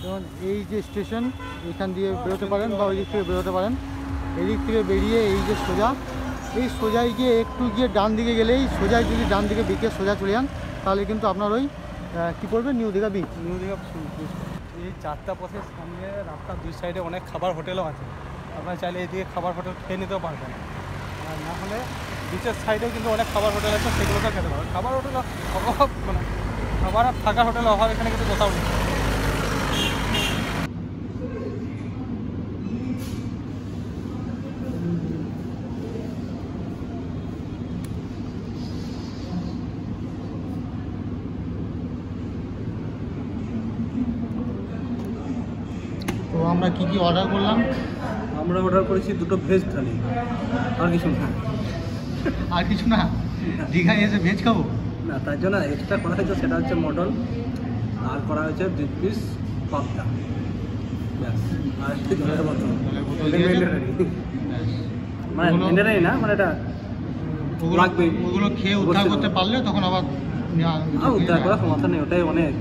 যেমন এই যে স্টেশন, এখান দিয়ে বেরোতে পারেন বা ওই দিক থেকে বেরোতে পারেন। এদিক থেকে বেরিয়ে এই যে সোজা, এই সোজায় গিয়ে একটু গিয়ে ডান দিকে গেলেই সোজায় যদি ডান দিকে বিকে সোজা চলে যান তাহলে কিন্তু আপনার ওই কী পড়বে, new Digha beach. New Digha এই 4টা পথের সামনে রাস্তার দুই সাইডে অনেক খাবার হোটেলও আছে, আপনারা চাইলে এদিকে খাবার হোটেল খেয়ে নিতেও পারবেন। আর না হলে বিচের সাইডেও কিন্তু অনেক খাবার হোটেল আছে, সেগুলোকেও খেতে পারবেন। খাবার হোটেল অভাব মানে খাবার আর থাকার হোটেলের অভাব এখানে কিন্তু কোথাও নেই। তো আমরা কি কি অর্ডার করলাম? আমরা অর্ডার করেছি 2টো ভেজ থালি, আর কিছু না। আর কিছু না, দীঘায় এসে ভেজ খাবো না, তার জন্য এক্সট্রা করা হয়েছে সেটা হচ্ছে মটন, আর করা হয়েছে 2 পিস পাবদা, ব্যাস। আর জলের বোতল, মানে মিনারেল না, মানে এটা লাগবে। ওগুলো খেয়ে উদ্ধার করতে পারলে তখন আবার উদ্ধার করার ক্ষমতা নেই, ওটাই অনেক।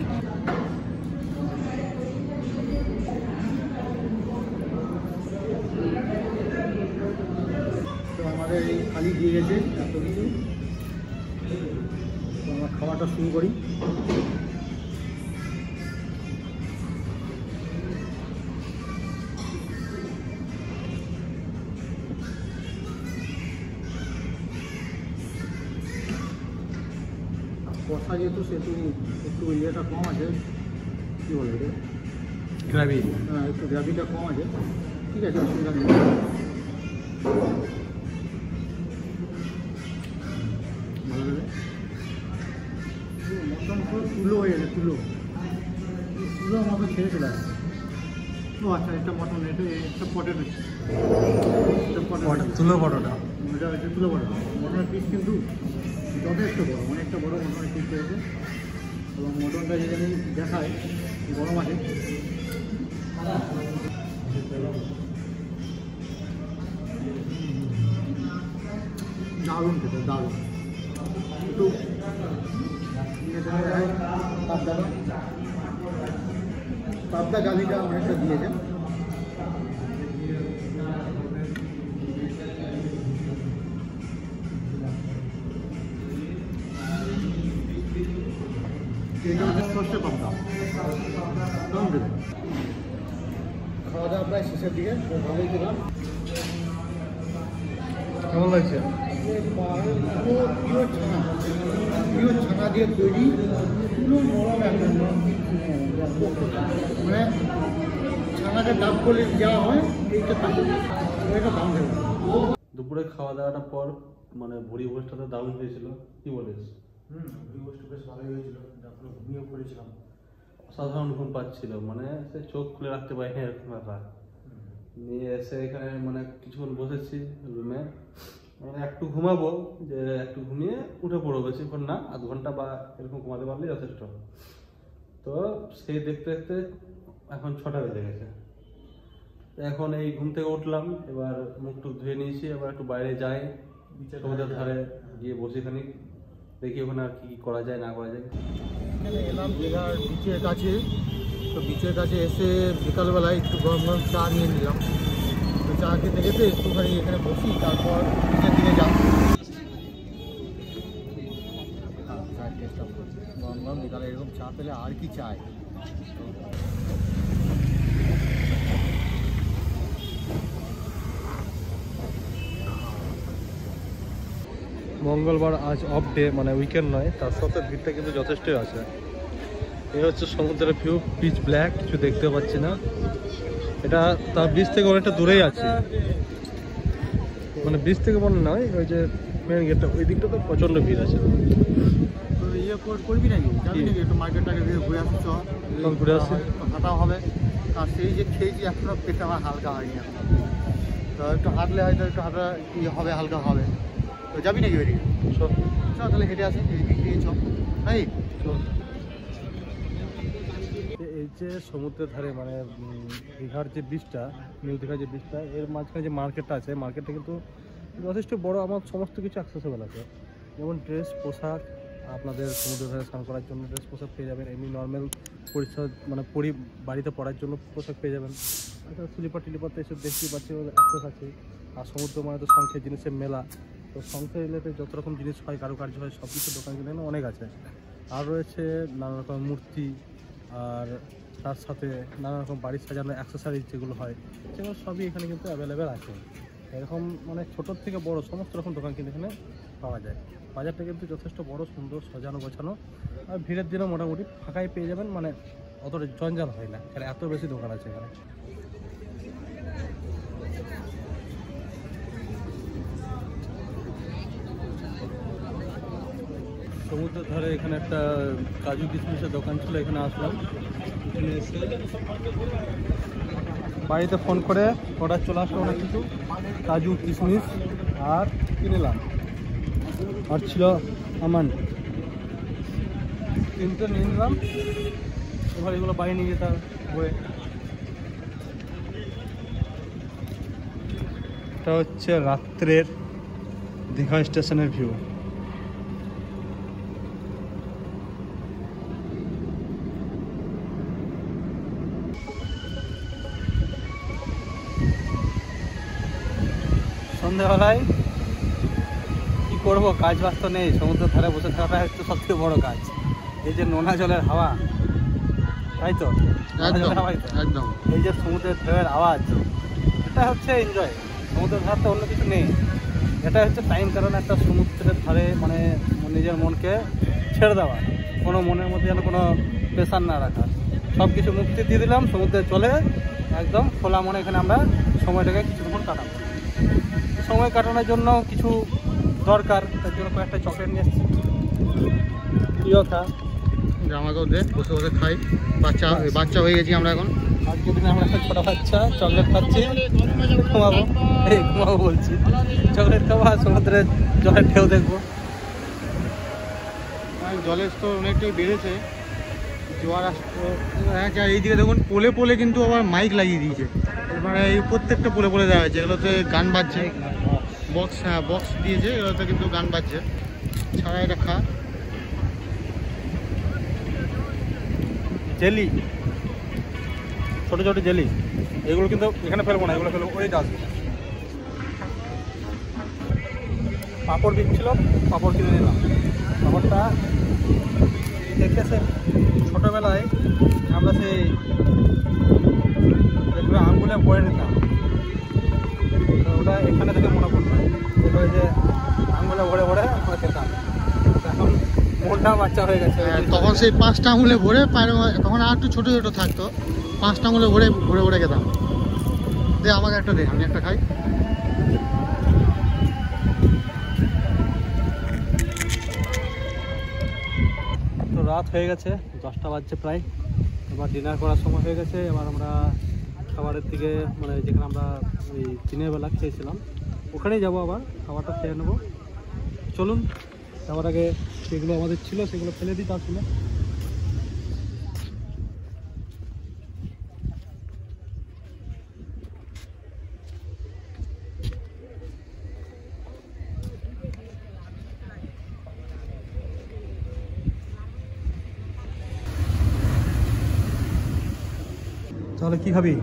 তো আমাদের এই থালি দিয়ে গেছে এত কিছু। তো আমরা খাওয়াটা শুরু করি। কষা যেহেতু সেহেতু একটু ইয়েটা কম আছে, কী বলে এটা, গ্রাভি। হ্যাঁ, একটু গ্রাভিটা কম আছে, ঠিক আছে, অসুবিধা নেই। ভালো লাগে। মটন পুরো তুলো হয়ে গেছে, তুলো আমাকে ছেড়ে চলে আসে। ও আচ্ছা, এটা মটন, এটা পটেটো, তুলো বড়টা, এটা হচ্ছে তুলো বড়। মটনের পিস কিন্তু যথেষ্ট বড়, অনেকটা বড় মটনের পিস রয়েছে। এবং মটনটা যেখানে দেখায় গরম আছে। দারুণ খেতে, দারুণ। একটু পাবদা গাভিটা অনেকটা দিয়েছে। এটা হচ্ছে সর্ষে পাবদা। কেমন খেতে? খাওয়া দাওয়া প্রায় শেষের দিকে, ভালোই খেলাম। কেমন লাগছে? পিওর ছানা দিয়ে তৈরি, পুরো নরম একদম, মানে ছানাটা ডাব করে দেওয়া হয়, এইটা দাম দেবে। দুপুরে খাওয়া দাওয়াটা পর মানে ভুড়ি ভোজটাতে দারুণ হয়েছিল, কি বলিস? ভুড়ি ভোজটা বেশ ভালোই হয়েছিল, তারপরে ঘুমিয়ে পড়েছিলাম। অসাধারণ ঘুম পাচ্ছিল, মানে সে চোখ খুলে রাখতে পারিনি এরকম ব্যাপার। নিয়ে এসে এখানে মানে কিছুক্ষণ বসেছি রুমে, মানে একটু ঘুমাবো, যে একটু ঘুমিয়ে উঠে পড়বো, বেশিক্ষণ না, আধ ঘন্টা বা এরকম ঘুমাতে পারলেই যথেষ্ট। তো সেই দেখতে দেখতে এখন 6টা বেজে গেছে। এখন এই ঘুম থেকে উঠলাম, এবার মুখ টুক ধুয়ে নিয়েছি, এবার একটু বাইরে যাই, সমুদ্রের ধারে গিয়ে বসে খানিক, দেখি ওখানে আর কি করা যায় না করা যায়। এখানে এলাম দীঘার বিচের কাছে। তো বিচের কাছে এসে বিকালবেলায় একটু গরম গরম চা নিয়ে নিলাম। তো চা খেতে খেতে একটুখানি এখানে বসি, তারপর বিচের দিকে যাই। গরম গরম বিকালে এরকম চা পেলে আর কি চাই। মঙ্গলবার আজ অফ ডে, মানে উইকেন্ড নয়, তার সাথে ভিড়টা কিন্তু যথেষ্টই আছে। এই হচ্ছে সমুদ্রের ভিউ, পিচ ব্ল্যাক, কিছু দেখতে পাচ্ছি না। এটা তার বিচ থেকে অনেকটা দূরেই আছে, মানে বিচ থেকে মনে নয়, ওই যে মেন গেটটা ওই দিকটা তো প্রচণ্ড ভিড় আছে। তো ইয়ে করবি নাকি, যাবি নাকি একটু মার্কেটটাকে ঘুরে আসি, ঘুরে আসি, হাঁটাও হবে। আর সেই যে খেয়েছি এখনো পেটটা আমার হালকা হয়নি, তো একটু হাঁটলে হয়তো একটু হাঁটা ইয়ে হবে, হালকা হবে। তো যাবি নাকি ওইদিকে? চল তাহলে হেঁটে আসি, এদিক দিয়ে চল নাকি। এই যে সমুদ্রের ধারে মানে দীঘার যে বিচটা, নিউ দীঘার যে বিচটা, এর মাঝখানে যে মার্কেটটা আছে, মার্কেটটা কিন্তু যথেষ্ট বড়। আমার সমস্ত কিছু অ্যাক্সেসেবল আছে, যেমন ড্রেস পোশাক, আপনাদের সমুদ্রের ধারে স্নান করার জন্য ড্রেস পোশাক পেয়ে যাবেন, এমনি নর্মাল পরিচ্ছদ মানে বাড়িতে পড়ার জন্য পোশাক পেয়ে যাবেন। এছাড়া স্লিপার টিলিপার তো এসব দেখতেই পাচ্ছি, অ্যাক্সেস আছে। আর সমুদ্র মানে তো সংখ্যায় জিনিসের মেলা, তো সংখ্যা রিলেটেড যত রকম জিনিস হয়, কারুকার্য হয়, সব কিছু দোকান কিনে অনেক আছে। আর রয়েছে নানা রকম মূর্তি, আর তার সাথে নানা রকম বাড়ির সাজানো অ্যাক্সেসরিজ যেগুলো হয়, সেগুলো সবই এখানে কিন্তু অ্যাভেলেবেল আছে। এরকম মানে ছোটোর থেকে বড় সমস্ত রকম দোকান কিন্তু এখানে পাওয়া যায়। বাজারটা কিন্তু যথেষ্ট বড়, সুন্দর, সাজানো গোছানো। আর ভিড়ের দিনে মোটামুটি ফাঁকাই পেয়ে যাবেন, মানে অতটা জঞ্জাল হয় না, এখানে এত বেশি দোকান আছে এখানে। সমুদ্রের ধারে এখানে একটা কাজু কিশমিশের দোকান ছিল, এখানে আসলাম। এখানে এসে বাড়িতে ফোন করে অর্ডার চলে আসলো অনেক কিছু, কাজু কিশমিশ আর কিনলাম। আর ছিল আমান, তিনটে নিয়ে নিলাম। এবার এগুলো বাড়ি নিয়ে যেতে হবে। এটা হচ্ছে রাত্রের দীঘা স্টেশনের ভিউ। সন্ধ্যেবেলায় কী করবো, কাজ বাজ তো নেই, সমুদ্রের ধারে বসে থাকাটা হচ্ছে সবথেকে বড় কাজ। এই যে নোনা জলের হাওয়া, তাই তো একদম, এই যে সমুদ্রের ঢেউয়ের আওয়াজ, এটা হচ্ছে এনজয়। সমুদ্রের ধার তো অন্য কিছু নেই, এটা হচ্ছে টাইম। কারণ একটা সমুদ্রের ধারে মানে নিজের মনকে ছেড়ে দেওয়া, কোনো মনের মধ্যে যেন কোনো প্রেশার না রাখা, সব কিছু মুক্তি দিয়ে দিলাম। সমুদ্রে চলে একদম খোলা মনে এখানে আমরা সময়টাকে কিছুক্ষণ কাটাবো। সময় কাটানোর জন্য কিছু দরকার, তার জন্য কয়েকটা চকলেট নিয়ে এসেছি। প্রিয় খা, আমাকেও দে, বসে বসে খাই। বাচ্চা হয়ে গেছি আমরা এখন। আজকের দিনে আমরা একটা ছোটো বাচ্চা চকলেট খাচ্ছি, ঘুমাবো বলছি, চকলেট খাবো আর সমুদ্রের জলের ঢেউ দেখবো। জলের স্তর অনেকটাই বেড়েছে, জোয়ার আসতো। এইদিকে দেখুন পোলে পোলে কিন্তু আবার মাইক লাগিয়ে দিয়েছে, মানে এই প্রত্যেকটা পোলে পোলে দেওয়া হয়েছে। এগুলোতে গান বাজছে, বক্স, হ্যাঁ বক্স দিয়েছে, এগুলোতে কিন্তু গান বাজছে। ছাড়া এটা খা। জেলি, ছোটো ছোটো জেলি, এগুলো কিন্তু এখানে ফেলবো না, এগুলো ফেলবো ওই ডাস্টবিন। পাঁপড় দিচ্ছিল, পাঁপড় কিনে নিলাম। পাঁপড়টা দেখতেছে ছোটোবেলায় আমরা সেই যেগুলো আঙুলে ভরে নিতাম, ওটা এখানে থেকে মনে পড়লো, যেগুলো যে আঙুলে ভরে ভরে আমরা খেতাম। এখন মনটা বাচ্চা হয়ে গেছে। তখন সেই 5টা আঙুলে ভরে, তখন আর একটু ছোটো ছোটো থাকতো, 5টা আঙুলে ভরে ভরে ভরে খেতাম। দে আমাকে একটা দে, আমি একটা খাই। তো রাত হয়ে গেছে, 10টা বাজছে প্রায়। এবার ডিনার করার সময় হয়ে গেছে। এবার আমরা খাবারের দিকে, মানে যেখানে আমরা ওই দিনের বেলা খেয়েছিলাম ওখানেই যাবো, আবার খাবারটা খেয়ে নেবো। চলুন, যাওয়ার আগে যেগুলো আমাদের ছিল সেগুলো ফেলে দিই। তার ছিল তাহলে কি খাবি?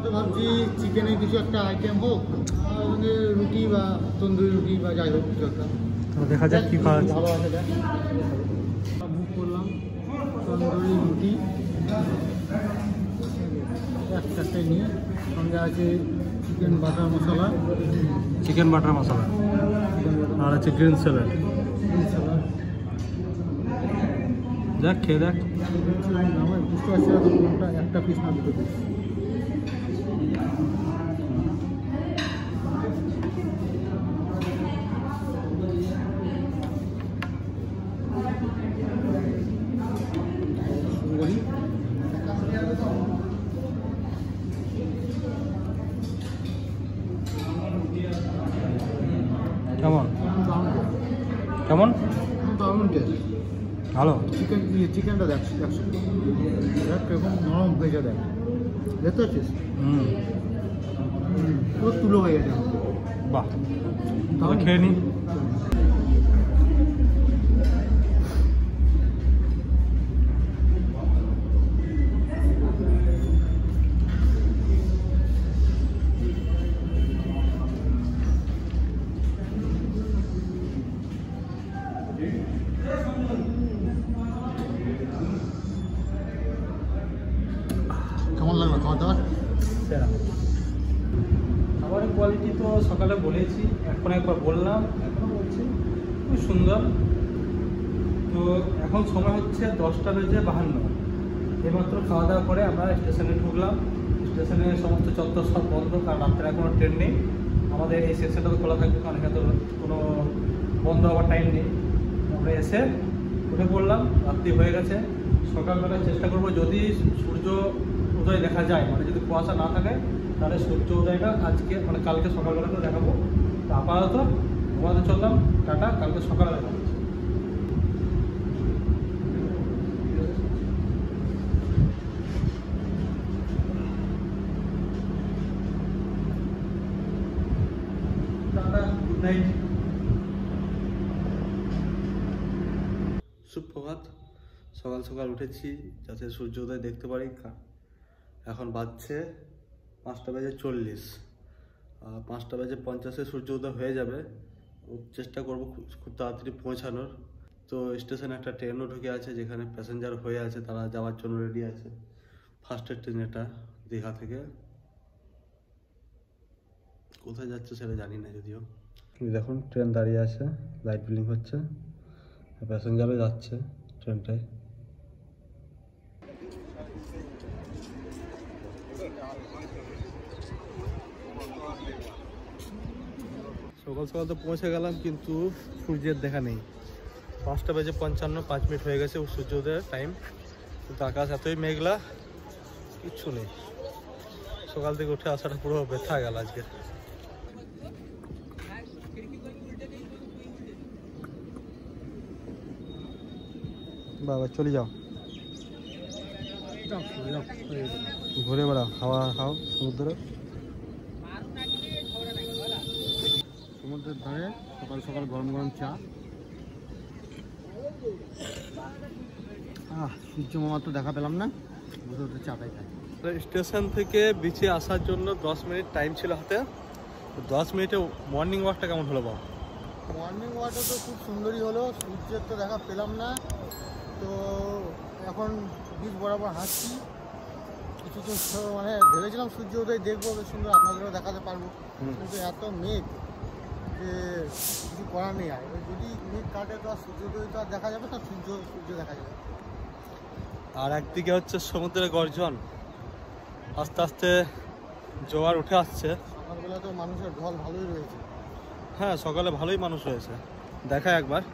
তো ভাবছি চিকেনের কিছু একটা আইটেম হোক, সঙ্গে রুটি বা তন্দুরি রুটি বা যাই হোক কিছু একটা। দেখা যাক কি খাওয়া যায়। ভালো আছে, বুক করলাম তন্দুরি রুটি একটাই নিয়ে, সঙ্গে আছে চিকেন বাটার মশলা, চিকেন বাটার মশলা, আর আছে গ্রিন স্যালাড। দেখ খেয়ে দেখ। আমার বুঝতে পারছি না তো কোনটা একটা পিস না দুটো পিস। কেমন কেমন? দারুণ টেস্ট, ভালো। চিকেনটা দেখ দেখ কিরকম নরম হয়েছে, দেখ দেখতে পাচ্ছিস? পুরো তুলো হয়ে গেছে। বাহ, তাহলে খেয়ে নি। খাওয়া দাওয়া সেরা। খাবারের কোয়ালিটি তো সকালে বলেছি, এখন একবার বললাম, এখনও বলছি, খুব সুন্দর। তো এখন সময় হচ্ছে 10:52। এইমাত্র খাওয়া দাওয়া করে আমরা স্টেশনে ঢুকলাম। স্টেশনে সমস্ত চত্বর সব বন্ধ, কারণ রাত্রে এখনও ট্রেন নেই। আমাদের এই সেকশনটা তো খোলা থাকবে, কারণ এখানে তো কোনো বন্ধ হওয়ার টাইম নেই। আমরা এসে উঠে পড়লাম, রাত্রি হয়ে গেছে। সকালবেলায় চেষ্টা করবো যদি সূর্য উদয় দেখা যায়, মানে যদি কুয়াশা না থাকে, তাহলে সূর্য উদয়টা আজকে মানে কালকে সকালবেলা তো দেখাবো। তো আপাতত ঘুমাতে চললাম, টাটা, কালকে সকালে দেখা হচ্ছে। Tata, good night. সুপ্রভাত। সকাল সকাল উঠেছি যাতে সূর্যোদয় দেখতে পারি। এখন বাজছে 5:40। 5:50 সূর্যোদয় হয়ে যাবে। চেষ্টা করব খুব তাড়াতাড়ি পৌঁছানোর। তো স্টেশনে একটা ট্রেনও ঢুকে আছে, যেখানে প্যাসেঞ্জার হয়ে আছে, তারা যাওয়ার জন্য রেডি আছে। ফার্স্টের ট্রেন এটা, দীঘা থেকে। কোথায় যাচ্ছে সেটা জানি না যদিও। দেখুন ট্রেন দাঁড়িয়ে আছে, লাইট ব্লিং হচ্ছে, প্যাসেঞ্জারও যাচ্ছে ট্রেনটায়। সকাল সকাল তো পৌঁছে গেলাম, কিন্তু সূর্যের দেখা নেই। 5:55, 5 মিনিট হয়ে গেছে সূর্যোদয়ের টাইম, কিন্তু আকাশ এতই মেঘলা, কিচ্ছু নেই। সকাল থেকে উঠে আসাটা পুরো ব্যথা গেল আজকে। বাবা চলে যাও, ঘুরে বেড়াও, হাওয়া খাও সমুদ্রে। সমুদ্রের ধারে সকাল সকাল গরম গরম চা। সূর্য মামা তো দেখা পেলাম না, বসে বসে চাটাই খাই। স্টেশন থেকে বিচে আসার জন্য 10 মিনিট টাইম ছিল হাতে। 10 মিনিটে মর্নিং ওয়াকটা কেমন হলো বাবা? মর্নিং ওয়াকটা তো খুব সুন্দরই হলো, সূর্যের তো দেখা পেলাম না। তো এখন বিচ বরাবর হাঁটছি। কিছুদিন মানে ভেবেছিলাম সূর্য উদয় দেখবো, বেশ সুন্দর, আপনাদেরও দেখাতে পারবো, কিন্তু এত মেঘ যে কিছু করার নেই। আর যদি মেঘ কাটে তো আর সূর্যোদয় তো আর দেখা যাবে না, সূর্য দেখা যাবে। আর একদিকে হচ্ছে সমুদ্রের গর্জন, আস্তে আস্তে জোয়ার উঠে আসছে। সকালবেলা তো মানুষের ঢল ভালোই রয়েছে। হ্যাঁ, সকালে ভালোই মানুষ হয়েছে, দেখা একবার।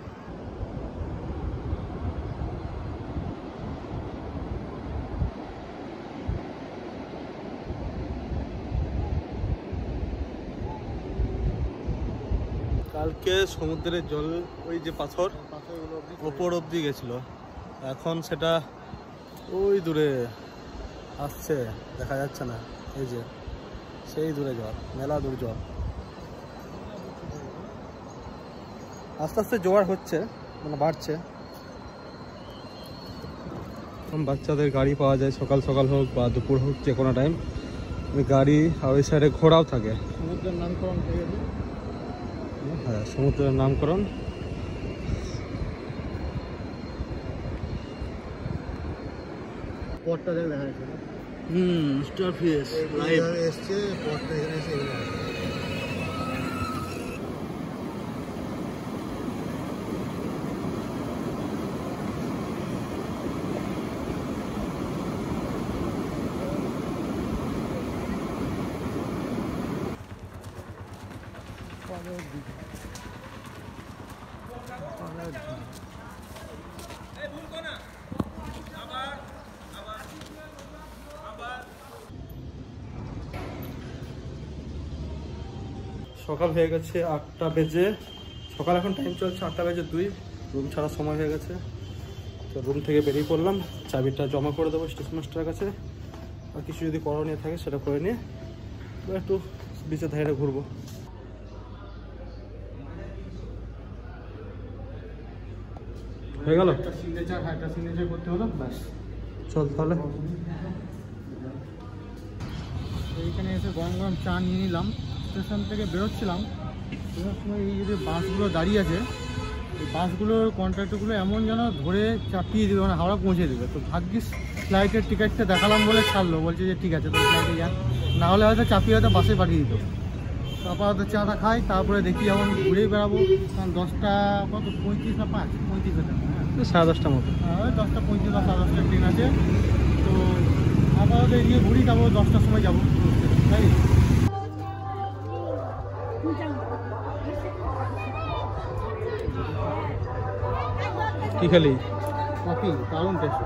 কালকে সমুদ্রের জল ওই যে পাথর ওপর অবধি গেছিল, এখন সেটা ওই দূরে আসছে, দেখা যাচ্ছে না। এই যে সেই দূরে জল, মেলা দূর জল। আস্তে আস্তে জোয়ার হচ্ছে, মানে বাড়ছে। বাচ্চাদের গাড়ি পাওয়া যায়, সকাল সকাল হোক বা দুপুর হোক, যে কোনো টাইম গাড়ি। আর ওই সাইডে ঘোড়াও থাকে। সমুদ্রের নামকরণ হয়ে গেছে। হ্যাঁ, সমুদ্রের নামকরণ। পথটা দেখে দেখা যাচ্ছে না। স্টার ফিশ লাইভ এসছে, পথটা এখানে এসে এগুলো আছে। সকাল হয়ে গেছে 8টা বেজে, সকাল এখন টাইম চলছে 8:02। রুম ছাড়ার সময় হয়ে গেছে, তো রুম থেকে বেরিয়ে পড়লাম। চাবিটা জমা করে দেবো স্টেশন মাস্টারের কাছে। আর কিছু যদি করণীয় থাকে সেটা করে নিয়ে একটু বিচের ধারে ঘুরবো। হয়ে গেল, একটা সিগনেচার করতে হলো, ব্যাস। চল তাহলে। এইখানে এসে গরম গরম চা নিয়ে নিলাম। স্টেশন থেকে বেরোচ্ছিলাম, বেরোনোর সময় এই যে বাসগুলো দাঁড়িয়ে আছে, এই বাসগুলোর কন্ট্রাক্টরগুলো এমন যেন ধরে চাপিয়ে দেবে, মানে হাওড়া পৌঁছে দেবে। তো ভাগ্যিস ফ্লাইটের টিকিটটা দেখালাম বলে ছাড়লো, বলছে যে ঠিক আছে তুমি ফ্লাইটে যান, না হলে হয়তো চাপিয়ে হয়তো বাসে পাঠিয়ে দিত। তারপর হয়তো চাটা খাই, তারপরে দেখি যেমন ঘুরেই বেড়াবো, কারণ 10টা কত 35 না 35 হতে হবে, হ্যাঁ 10:30 মতো। 10টা 35 বা 10:30 ট্রেন আছে। তো আপাতত এগিয়ে ঘুরি, তারপর 10টার সময় যাবো, তাই। কি খালি? কফি দারুণ টেস্ট।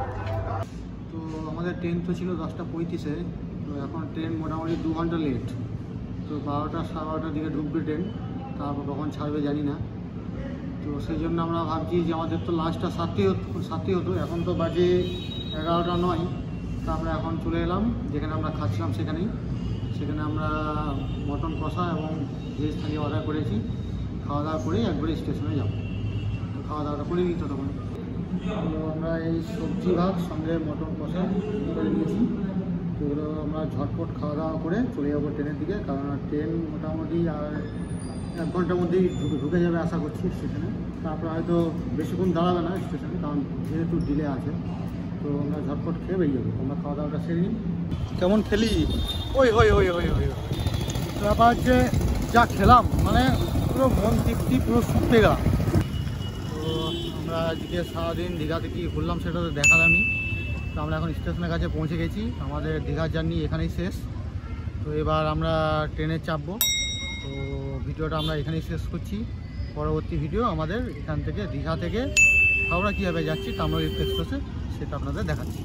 তো আমাদের ট্রেন তো ছিল 10টা 35-এ, তো এখন ট্রেন মোটামুটি 2 ঘন্টা লেট। তো 12টা 12:30 দিকে ঢুকবে ট্রেন, তারপর কখন ছাড়বে জানি না। তো সেই জন্য আমরা ভাবছি যে আমাদের তো লাস্টটা 7ই হতো, এখন তো বাজে 11টা 9। তো আমরা এখন চলে এলাম যেখানে আমরা খাচ্ছিলাম সেখানে আমরা মটন কষা এবং ভেজ থালি অর্ডার করেছি। খাওয়া দাওয়া করেই একবারে স্টেশনে যাবো। তো খাওয়া দাওয়াটা করে নিই ততক্ষণ। তো আমরা এই সবজি ভাত সঙ্গে মটন কষা করে নিয়েছি। তো এগুলো আমরা ঝটপট খাওয়া দাওয়া করে চলে যাবো ট্রেনের দিকে, কারণ ট্রেন মোটামুটি আর 1 ঘন্টার মধ্যেই ঢুকে যাবে আশা করছি স্টেশনে। তারপর হয়তো বেশিক্ষণ দাঁড়াবে না স্টেশনে, কারণ যেহেতু ডিলে আছে। তো আমরা ঝটপট খেয়ে বেরিয়ে যাবো। আমরা খাওয়া দাওয়াটা সেরে নিই। কেমন খেলি? ওই ব্যাপার হচ্ছে যা খেলাম মানে পুরো মন তৃপ্তি, পুরো শুকিয়ে গেলাম। তো আমরা আজকে সারাদিন দীঘাতে কী ঘুরলাম সেটা তো দেখালামই। তো আমরা এখন স্টেশনের কাছে পৌঁছে গেছি, আমাদের দীঘার জার্নি এখানেই শেষ। তো এবার আমরা ট্রেনে চাপবো। তো ভিডিওটা আমরা এখানেই শেষ করছি। পরবর্তী ভিডিও আমাদের এখান থেকে দীঘা থেকে হাওড়া কীভাবে যাচ্ছি তাম্রলিপ্ত এক্সপ্রেসে, সেটা আপনাদের দেখাচ্ছি।